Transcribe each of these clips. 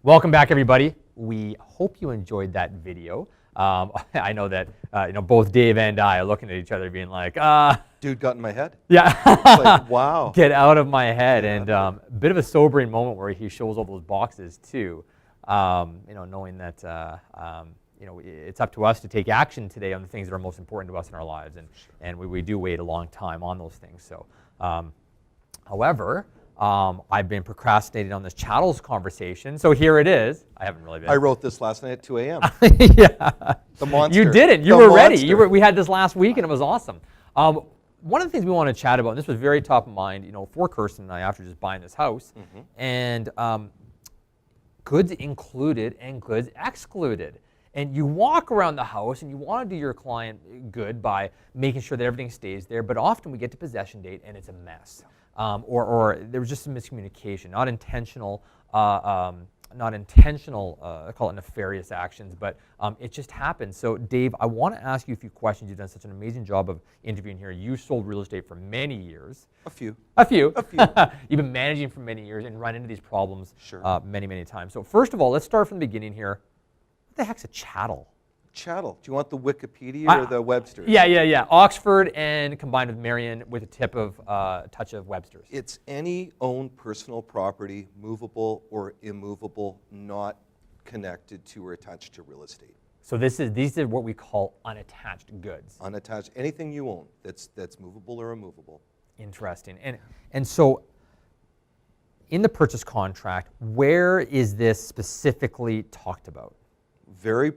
Welcome back, everybody. We hope you enjoyed that video. I know that both Dave and I are looking at each other being like, Dude got in my head. Yeah. Like, wow. Get out of my head. Yeah. And a bit of a sobering moment where he shows all those boxes too. Knowing that it's up to us to take action today on the things that are most important to us in our lives, and we do wait a long time on those things. So, however, I've been procrastinating on this Chattels conversation, so here it is. I haven't really been. I wrote this last night at 2 a.m. Yeah. The monster. You didn't. You The were ready. monster. We had this last week, and it was awesome. One of the things we want to chat about, and this was very top of mind, for Kirsten and I after just buying this house, and goods included and goods excluded. And you walk around the house and you want to do your client good by making sure that everything stays there, but often we get to possession date and it's a mess. Or there was just some miscommunication, not intentional, I call it nefarious actions, but it just happened. So Dave, I want to ask you a few questions. You've done such an amazing job of interviewing here. You sold real estate for many years. A few. You've been managing for many years and run into these problems many, many times. So first of all, let's start from the beginning here. What the heck's a chattel? Chattel. Do you want the Wikipedia or the Webster's? Yeah. Oxford and combined with Marion with a touch of Webster's. It's any owned personal property, movable or immovable, not connected to or attached to real estate. So these are what we call unattached goods. Unattached, anything you own that's movable or immovable. Interesting. And so in the purchase contract, where is this specifically talked about? Very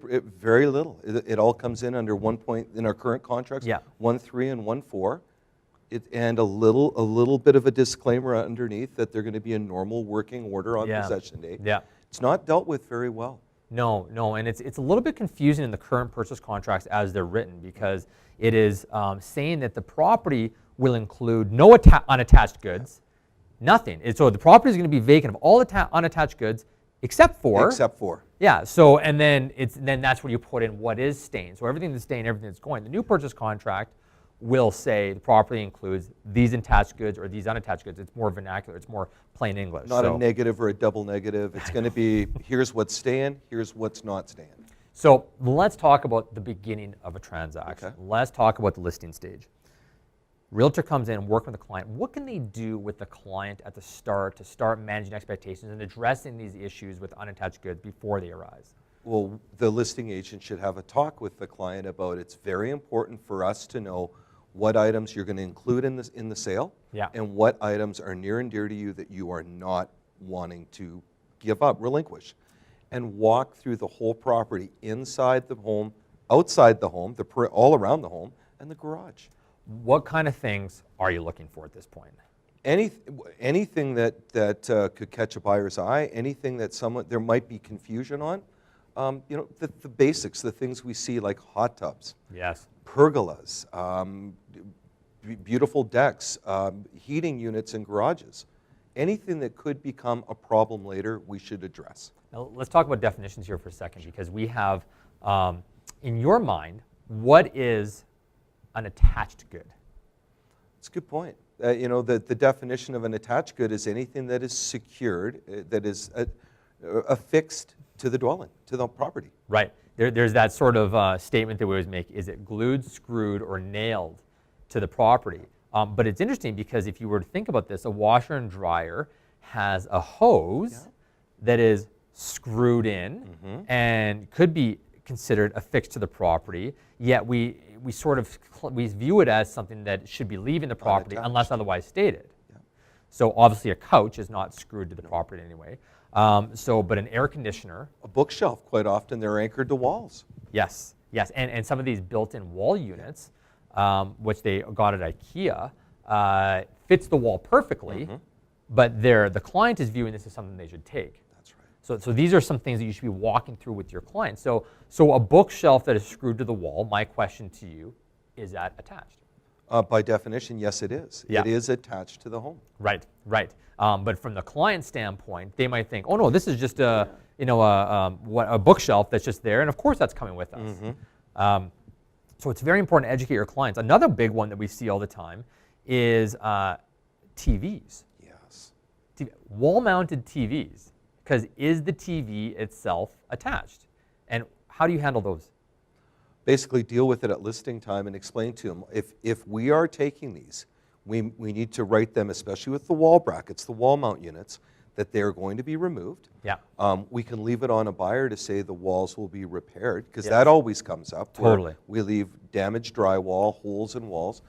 little. It all comes in under 1 point in our current contracts. Yeah. 1.3 and 1.4, and a little bit of a disclaimer underneath that they're going to be a normal working order on possession date. Yeah. It's not dealt with very well. No, and it's a little bit confusing in the current purchase contracts as they're written, because it is saying that the property will include no unattached goods, nothing. So the property is going to be vacant of all unattached goods except for. Yeah. So and then that's where you put in what is staying. So everything that's staying, everything that's going. The new purchase contract will say the property includes these attached goods or these unattached goods. It's more vernacular. It's more plain English. Not a negative or a double negative. It's going to be here's what's staying, here's what's not staying. So let's talk about the beginning of a transaction. Okay. Let's talk about the listing stage. Realtor comes in and works with the client. What can they do with the client at the start to start managing expectations and addressing these issues with unattached goods before they arise? Well, the listing agent should have a talk with the client about it's very important for us to know what items you're going to include in the sale, and what items are near and dear to you that you are not wanting to give up, relinquish, and walk through the whole property, inside the home, outside the home, all around the home, and the garage. What kind of things are you looking for at this point? Anything that could catch a buyer's eye, anything that there might be confusion on. The basics, the things we see like hot tubs, pergolas, beautiful decks, heating units in garages. Anything that could become a problem later, we should address. Now, let's talk about definitions here for a second, because we have, in your mind, what is an attached good? That's a good point. The definition of an attached good is anything that is secured, that is affixed to the dwelling, to the property. Right. There's that sort of statement that we always make, is it glued, screwed, or nailed to the property? But it's interesting because if you were to think about this, a washer and dryer has a hose that is screwed in and could be considered affixed to the property, yet we view it as something that should be leaving the property unless otherwise stated. So obviously a couch is not screwed to the property anyway. But an air conditioner. A bookshelf, quite often, they're anchored to walls. Yes, and some of these built-in wall units, which they got at IKEA, fits the wall perfectly, but the client is viewing this as something they should take. That's right. So these are some things that you should be walking through with your client. So a bookshelf that is screwed to the wall, my question to you, is that attached? By definition, yes, it is. Yeah. It is attached to the home. Right. But from the client standpoint, they might think, oh no, this is just a bookshelf that's just there, and of course that's coming with us. So it's very important to educate your clients. Another big one that we see all the time is TVs. Yes. Wall-mounted TVs. because is the TV itself attached? And how do you handle those? Basically deal with it at listing time and explain to them, if we are taking these, we need to write them, especially with the wall brackets, the wall mount units, that they're going to be removed. Yeah. We can leave it on a buyer to say the walls will be repaired, because that always comes up. Totally. We leave damaged drywall, holes in walls.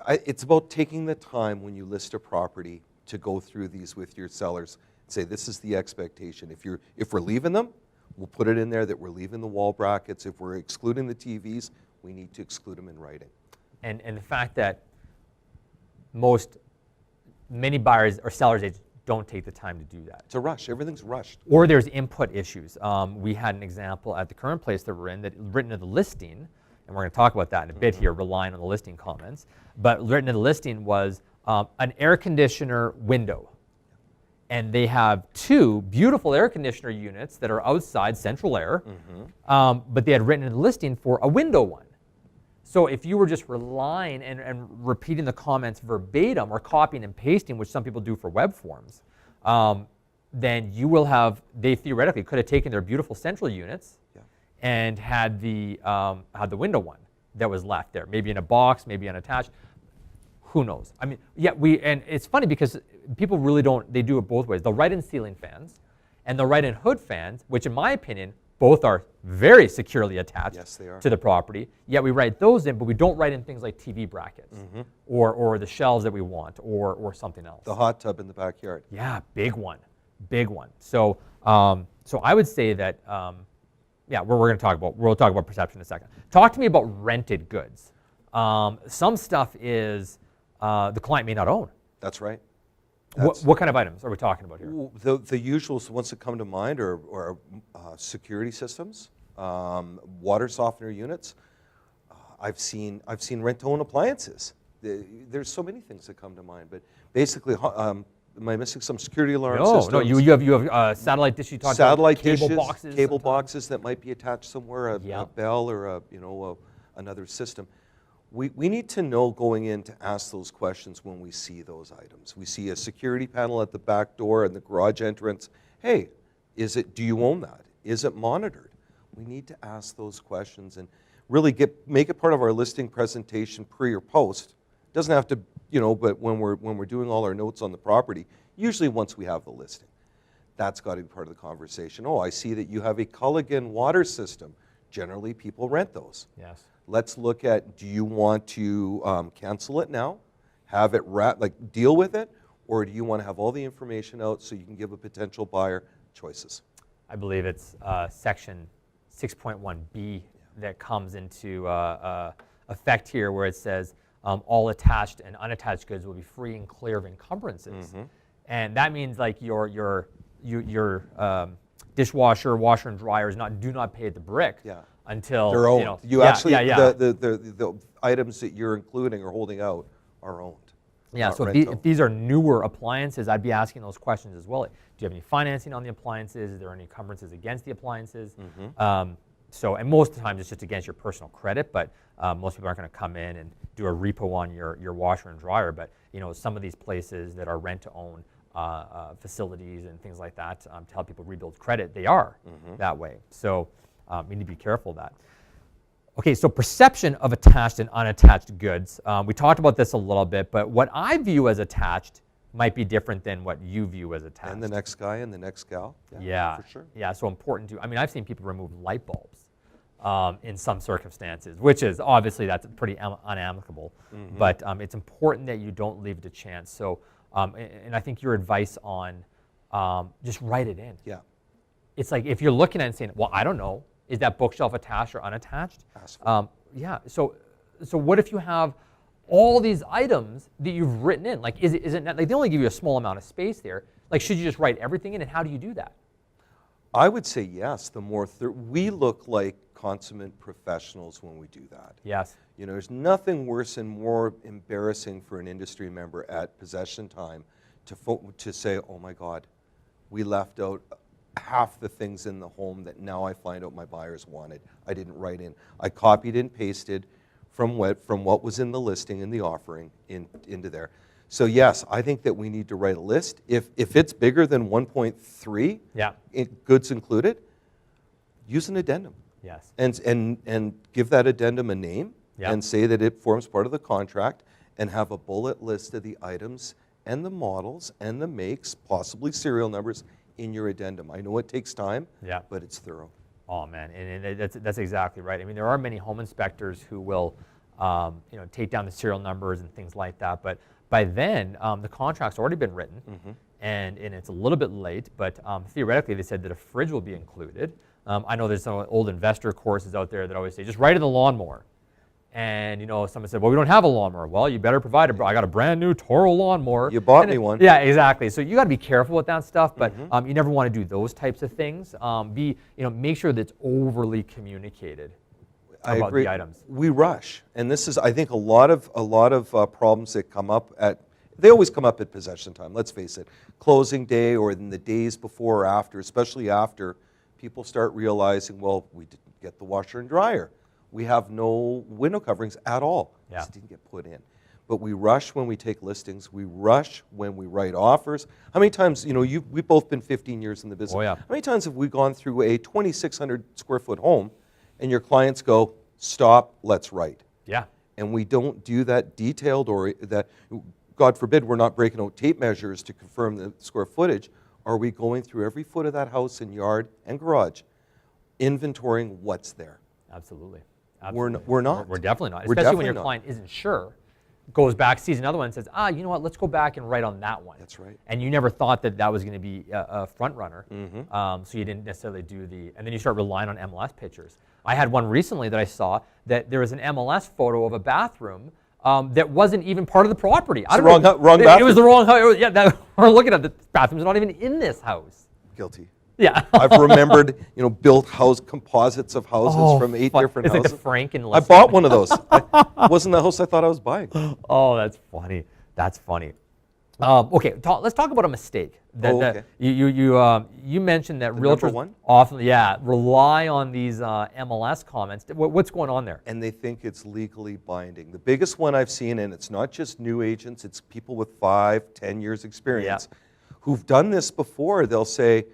It's about taking the time when you list a property to go through these with your sellers. Say, this is the expectation. If we're leaving them, we'll put it in there that we're leaving the wall brackets. If we're excluding the TVs, we need to exclude them in writing. And the fact that many buyers or sellers agents don't take the time to do that. It's a rush. Everything's rushed. Or there's input issues. We had an example at the current place that we're in that written in the listing, and we're going to talk about that in a bit here, relying on the listing comments. But written in the listing was an air conditioner window. And they have 2 beautiful air conditioner units that are outside, central air, but they had written in the listing for a window one. So if you were just relying and repeating the comments verbatim or copying and pasting, which some people do for web forms, then you will have, they theoretically could have taken their beautiful central units and had the window one that was left there, maybe in a box, maybe unattached. Who knows? I mean, yeah, and it's funny because people really don't, they do it both ways. They'll write in ceiling fans and they'll write in hood fans, which in my opinion, both are very securely attached to the property. Yet we write those in, but we don't write in things like TV brackets or the shelves that we want or something else. The hot tub in the backyard. Yeah, big one. So so I would say that, yeah, we'll talk about perception in a second. Talk to me about rented goods. Some stuff is the client may not own. That's right. What kind of items are we talking about here? The usual ones that come to mind are security systems, water softener units. I've seen rent-to-own appliances. There's so many things that come to mind, but basically, am I missing some security alarm systems? No, you have satellite dish. You talked about cable boxes that might be attached somewhere, a bell or another system. We need to know going in to ask those questions when we see those items. We see a security panel at the back door and the garage entrance. Hey, do you own that? Is it monitored? We need to ask those questions and really make it part of our listing presentation pre or post. It doesn't have to, but when we're doing all our notes on the property, usually once we have the listing, that's got to be part of the conversation. Oh, I see that you have a Culligan water system. Generally, people rent those. Yes. Let's look at, do you want to cancel it now, have it deal with it, or do you want to have all the information out so you can give a potential buyer choices? I believe it's section 6.1b that comes into effect here, where it says all attached and unattached goods will be free and clear of encumbrances. And that means like your dishwasher, washer and dryers do not pay the brick. Until they're owned. The items that you're including or holding out are owned. Yeah, so if these are newer appliances, I'd be asking those questions as well. Do you have any financing on the appliances? Is there any encumbrances against the appliances? And most of the time it's just against your personal credit, but most people aren't going to come in and do a repo on your washer and dryer. But some of these places that are rent-to-own facilities and things like that to help people rebuild credit, they are that way. So we need to be careful of that. Okay, so perception of attached and unattached goods. We talked about this a little bit, but what I view as attached might be different than what you view as attached. And the next guy and the next gal. Yeah, for sure. Yeah, so important too. I mean, I've seen people remove light bulbs in some circumstances, which is obviously that's pretty unamicable. But it's important that you don't leave it to chance. So, and I think your advice on just write it in. Yeah. It's like if you're looking at it and saying, well, I don't know, is that bookshelf attached or unattached? Yeah, so what if you have all these items that you've written in? Like, is it not, like they only give you a small amount of space there. Like, should you just write everything in, and how do you do that? I would say yes. The more we look like consummate professionals when we do that. Yes. There's nothing worse and more embarrassing for an industry member at possession time to say, oh my God, we left out half the things in the home that now I find out my buyers wanted. I didn't write in. I copied and pasted from what was in the listing and the offering into there. So yes, I think that we need to write a list. If it's bigger than 1.3, goods included, use an addendum. Yes. And give that addendum a name and say that it forms part of the contract, and have a bullet list of the items and the models and the makes, possibly serial numbers, in your addendum. I know it takes time, but it's thorough. Oh man, and that's exactly right. I mean, there are many home inspectors who will take down the serial numbers and things like that, but by then the contract's already been written, and it's a little bit late, but theoretically they said that a fridge will be included. I know there's some old investor courses out there that always say, just write in the lawnmower. And someone said, well, we don't have a lawnmower. Well, you better provide I got a brand new Toro lawnmower. You bought me one. Yeah, exactly. So you got to be careful with that stuff, but you never want to do those types of things. Make sure that it's overly communicated about the items. We rush, and this is, I think, a lot of problems that come up they always come up at possession time. Let's face it, closing day or in the days before or after, especially after, people start realizing, well, we didn't get the washer and dryer. We have no window coverings at all. Just didn't get put in. But we rush when we take listings. We rush when we write offers. How many times, we've both been 15 years in the business. Oh, yeah. How many times have we gone through a 2,600 square foot home and your clients go, stop, let's write. Yeah. And we don't do that detailed, or that, God forbid, we're not breaking out tape measures to confirm the square footage. Are we going through every foot of that house and yard and garage, inventorying what's there? Absolutely. We're not. We're definitely not. Especially when your client isn't sure, goes back, sees another one, and says, you know what, let's go back and write on that one. That's right. And you never thought that was going to be a front runner, so you didn't necessarily do and then you start relying on MLS pictures. I had one recently that I saw that there was an MLS photo of a bathroom that wasn't even part of the property. It's the wrong bathroom. It was the wrong house. Yeah, we're looking at the bathroom's not even in this house. Guilty. Yeah. I've remembered, built composites of houses from 8 different houses. It's like the Franken. I bought one of those. Wasn't the house I thought I was buying. Oh, that's funny. That's funny. Okay, let's talk about a mistake. That you mentioned that realtors often rely on these MLS comments. What's going on there? And they think it's legally binding. The biggest one I've seen, and it's not just new agents, it's people with 5, 10 years experience who've done this before. They'll say,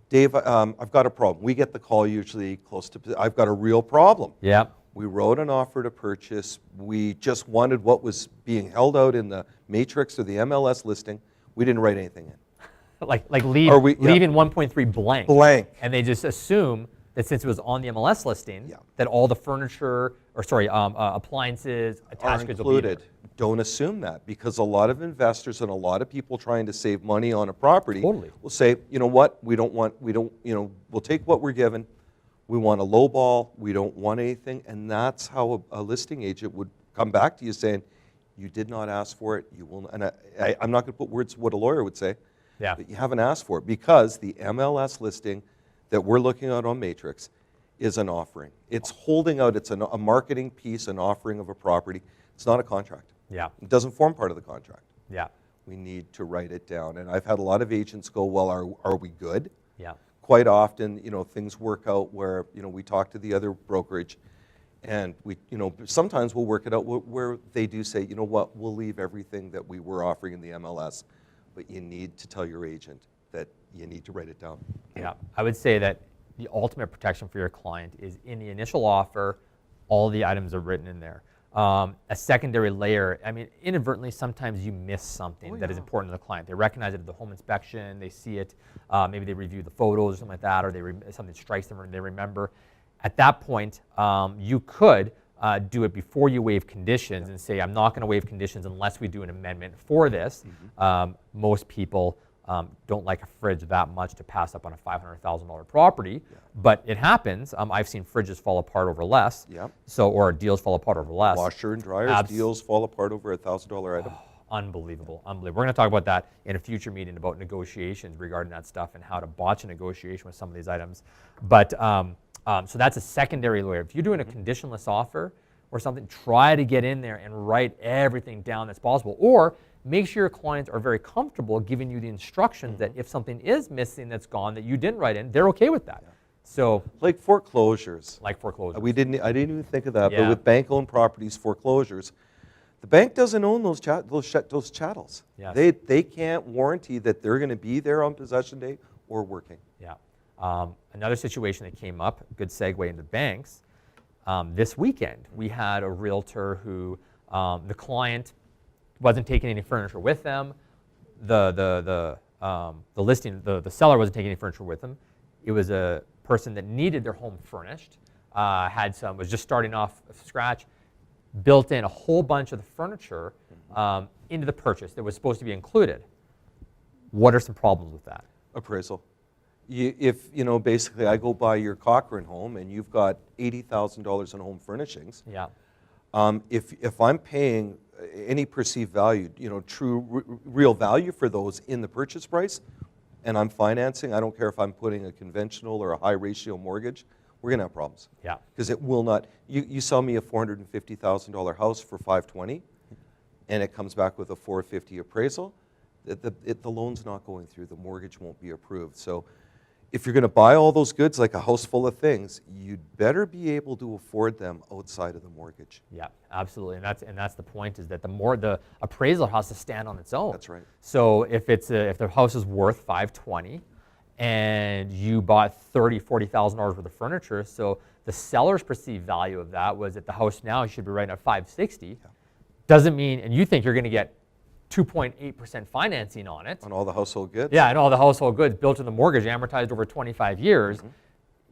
Dave, I've got a problem. We get the call usually close to, I've got a real problem. Yeah. We wrote an offer to purchase. We just wanted what was being held out in the matrix or the MLS listing. We didn't write anything in. like leaving 1.3 blank. Blank. And they just assume that since it was on the MLS listing, that all the furniture, appliances, attached goods will be included. Don't assume that, because a lot of investors and a lot of people trying to save money on a property will say, you know what, we'll take what we're given. We want a low ball. We don't want anything. And that's how a listing agent would come back to you saying, you did not ask for it. You will. And I'm not going to put words what a lawyer would say. Yeah. But you haven't asked for it, because the MLS listing that we're looking at on Matrix is an offering. It's holding out. It's a marketing piece, an offering of a property. It's not a contract. Yeah. It doesn't form part of the contract. Yeah. We need to write it down. And I've had a lot of agents go, well, are we good? Yeah. Quite often, things work out where, we talk to the other brokerage, and we, sometimes we'll work it out where they do say, you know what, we'll leave everything that we were offering in the MLS, but you need to tell your agent that you need to write it down. Yeah, I would say that the ultimate protection for your client is in the initial offer, all the items are written in there. A secondary layer, I mean, inadvertently, sometimes you miss something that is important to the client. They recognize it at the home inspection, they see it, maybe they review the photos or something like that, or something strikes them and they remember. At that point, you could do it before you waive conditions and say, I'm not going to waive conditions unless we do an amendment for this. Most people don't like a fridge that much to pass up on a $500,000 property, but it happens. I've seen fridges fall apart over less, or deals fall apart over less. Washer and dryers, deals fall apart over a $1,000 item. Unbelievable, unbelievable. We're going to talk about that in a future meeting about negotiations regarding that stuff and how to botch a negotiation with some of these items. But so that's a secondary layer. If you're doing a conditionless offer or something, try to get in there and write everything down that's possible, or make sure your clients are very comfortable giving you the instructions that if something is missing that's gone that you didn't write in, they're okay with that. So like foreclosures. Like foreclosures. I didn't even think of that, but with bank-owned properties, foreclosures, The bank doesn't own those chattels. Yes. They can't warranty that they're going to be there on possession day or working. Yeah. Another situation that came up, good segue into banks. This weekend, we had a realtor who the client wasn't taking any furniture with them. The seller wasn't taking any furniture with them. It was a person that needed their home furnished, was just starting off from scratch, built in a whole bunch of the furniture into the purchase that was supposed to be included. What are some problems with that? Appraisal. If basically I go buy your Cochrane home and you've got $80,000 in home furnishings. Yeah. If I'm paying any perceived value, true real value for those in the purchase price, and I'm financing, I don't care if I'm putting a conventional or a high ratio mortgage, we're going to have problems. Yeah. Because it will not. You sell me a $450,000 house for $520, and it comes back with a $450 appraisal. The loan's not going through. The mortgage won't be approved. So if you're going to buy all those goods like a house full of things, you'd better be able to afford them outside of the mortgage. Yeah, absolutely, and that's the point, is that the appraisal has to stand on its own. That's right. So if the house is worth $520, and you bought $40,000 worth of furniture, so the seller's perceived value of that was that the house now should be right at $560. Yeah. Doesn't mean, and you think you're going to get 2.8% financing on it. On all the household goods? Yeah, and all the household goods built in the mortgage, amortized over 25 years,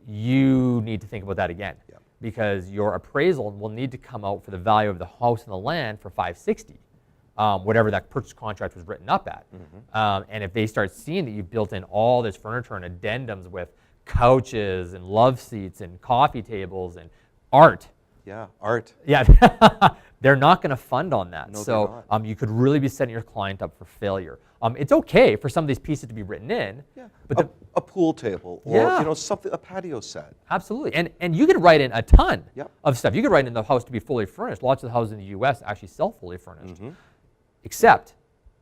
you need to think about that again. Yeah. Because your appraisal will need to come out for the value of the house and the land for $560, whatever that purchase contract was written up at. And if they start seeing that you've built in all this furniture and addendums with couches and love seats and coffee tables and art. Yeah, art. Yeah, they're not going to fund on that. No, so you could really be setting your client up for failure. It's okay for some of these pieces to be written in. Yeah, but a pool table or something, a patio set. Absolutely, and you could write in a ton Yep. of stuff. You could write in the house to be fully furnished. Lots of the houses in the U.S. actually sell fully furnished. Except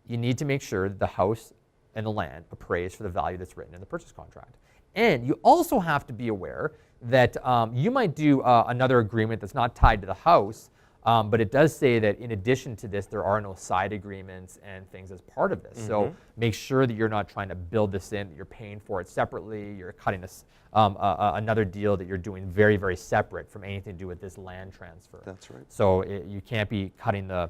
you need to make sure that the house and the land appraised for the value that's written in the purchase contract. And you also have to be aware that you might do another agreement that's not tied to the house, but it does say that in addition to this, there are no side agreements and things as part of this. So make sure that you're not trying to build this in, that you're paying for it separately, you're cutting another deal that you're doing very, very separate from anything to do with this land transfer. That's right. So you can't be cutting the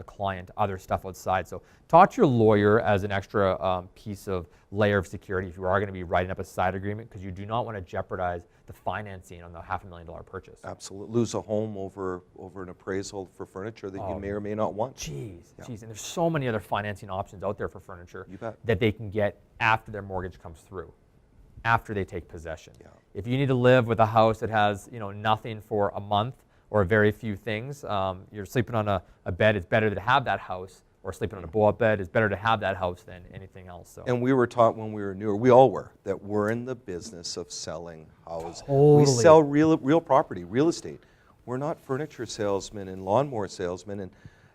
client other stuff outside. So talk to your lawyer as an extra piece of layer of security if you are going to be writing up a side agreement, because you do not want to jeopardize the financing on the $500,000 purchase. Absolutely. Lose a home over an appraisal for furniture that you may or may not want. Jeez, and there's so many other financing options out there for furniture You bet. that they can get after their mortgage comes through, after they take possession. Yeah. If you need to live with a house that has nothing for a month or very few things, you're sleeping on a bed, it's better to have that house, or sleeping on a blow-up bed, it's better to have that house than anything else. So. And we were taught when we were newer, we all were, that we're in the business of selling houses. Totally. We sell real property, real estate. We're not furniture salesmen and lawnmower salesmen. And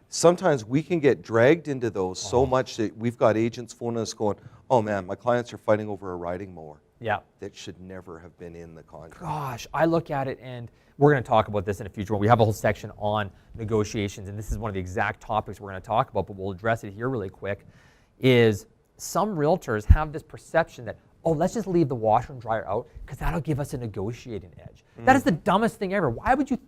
sometimes we can get dragged into those so much that we've got agents phoning us going, oh man, my clients are fighting over a riding mower. Yeah. That should never have been in the contract. Gosh, I look at it, and we're going to talk about this in a future one. We have a whole section on negotiations, and this is one of the exact topics we're going to talk about, but we'll address it here really quick, is some realtors have this perception that, oh, let's just leave the washer and dryer out because that'll give us a negotiating edge. That is the dumbest thing ever. Why would you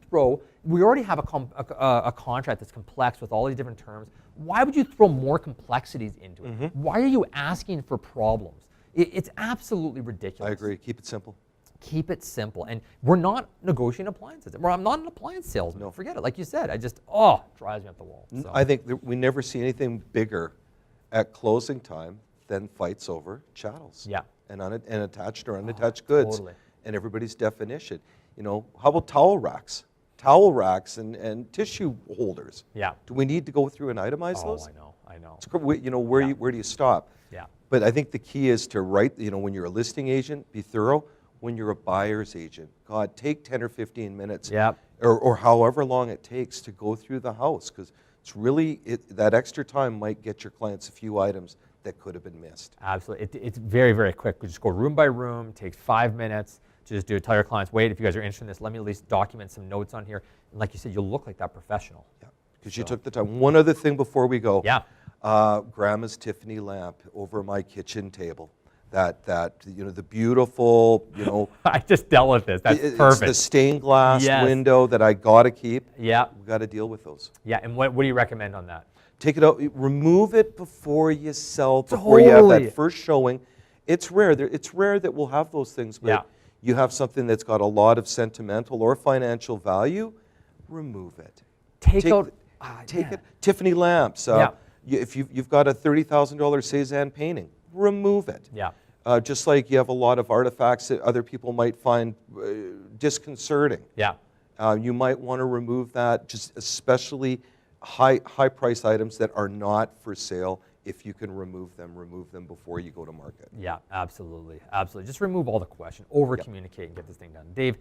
we already have a contract that's complex with all these different terms. Why would you throw more complexities into it? Why are you asking for problems? It's absolutely ridiculous. I agree. Keep it simple. Keep it simple. And we're not negotiating appliances. I'm not an appliance salesman. No. Forget it. Like you said, drives me up the wall. So. I think that we never see anything bigger at closing time than fights over chattels. Yeah. And attached or unattached goods. Totally. And everybody's definition. How about towel racks? Towel racks and tissue holders. Yeah. Do we need to go through and itemize those? I know. Where do you stop? Yeah. But I think the key is to write, when you're a listing agent, be thorough. When you're a buyer's agent, God, take 10 or 15 minutes or however long it takes to go through the house, because it's really, that extra time might get your clients a few items that could have been missed. Absolutely. It's very, very quick. We just go room by room, takes 5 minutes to just do it. Tell your clients, wait, if you guys are interested in this, let me at least document some notes on here. And like you said, you'll look like that professional. Yeah. because you took the time. One other thing before we go. Yeah. Grandma's Tiffany lamp over my kitchen table. That the beautiful, I just dealt with this. That's it's perfect. the stained glass window that I got to keep. Yeah. We've got to deal with those. Yeah, and what do you recommend on that? Take it out, remove it before you sell, before you have that first showing. It's rare. It's rare that we'll have those things, but you have something that's got a lot of sentimental or financial value, remove it. Take it. Tiffany lamps. If you've got a $30,000 Cezanne painting, remove it. Yeah. Just like you have a lot of artifacts that other people might find disconcerting. Yeah. You might want to remove that, just especially high price items that are not for sale. If you can remove them before you go to market. Yeah, absolutely. Absolutely. Just remove all the question, over communicate and get this thing done. Dave,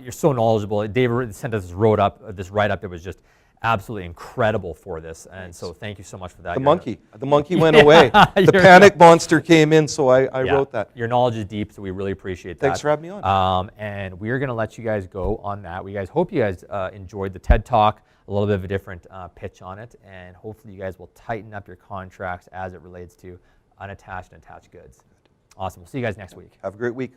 you're so knowledgeable. Dave sent us this write-up that was just absolutely incredible for this, and so thank you so much for that. The monkey went away. The panic monster came in, so I wrote that. Your knowledge is deep, so we really appreciate that. Thanks for having me on. And we're going to let you guys go on that. We guys hope you guys enjoyed the TED Talk, a little bit of a different pitch on it, and hopefully you guys will tighten up your contracts as it relates to unattached and attached goods. Awesome. We'll see you guys next week. Have a great week.